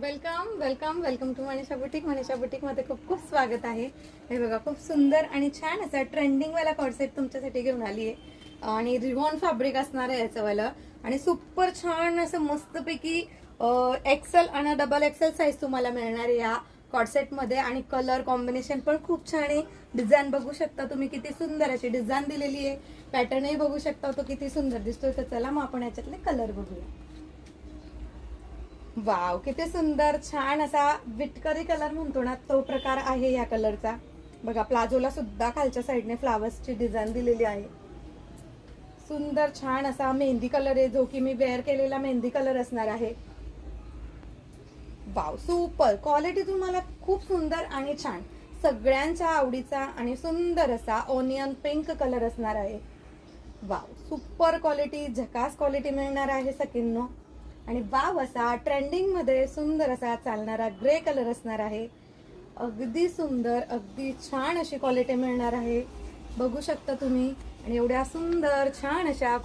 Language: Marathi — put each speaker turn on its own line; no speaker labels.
Welcome welcome welcome to Manisha boutique. Manisha boutique मध्ये खूप खूप स्वागत आहे. हे बघा, खूप सुंदर आणि छान असा ट्रेंडिंग वाला कॉर्सेट तुमच्यासाठी घेऊन आली आहे आणि रिवॉन फॅब्रिक असणार आहे याचं वाला आणि सुपर छान असं मस्तपैकी एक्सेल आणि डबल एक्सेल साईज तुम्हाला मिळणार आहे या कॉर्सेट मध्ये. आणि कलर कॉम्बिनेशन पण खूप छान आहे. डिझाईन बघू शकता तुम्ही, किती सुंदर अशी डिझाईन दिलेली आहे. पॅटर्नही बघू शकता तो किती सुंदर दिसतोय. तर चला मग आपण याच्यातले कलर बघूया. वाव, किती सुंदर छान असा विटकरी कलर म्हणतो ना तो प्रकार आहे या कलरचा. बघा, प्लाझोला सुद्धा खालच्या साईडने फ्लावर्सची डिझाईन दिलेली आहे. सुंदर छान असा मेहंदी कलर आहे, जो की मी वेअर केलेला मेहंदी कलर असणार आहे. वाव, सुपर क्वालिटी तुम्हाला खूप सुंदर आणि छान सगळ्यांच्या आवडीचा आणि सुंदर असा ओनियन पिंक कलर असणार आहे. वाव, सुपर क्वालिटी, झकास क्वालिटी मिळणार आहे सकिन्नो. आणि वाव असा ट्रेंडिंग मध्ये सुंदर असा चालणारा ग्रे कलर असणार आहे. अगदी सुंदर, अगदी छान अशी क्वालिटी मिळणार आहे. बघू शकता तुम्ही. आणि एवढ्या सुंदर छान अशा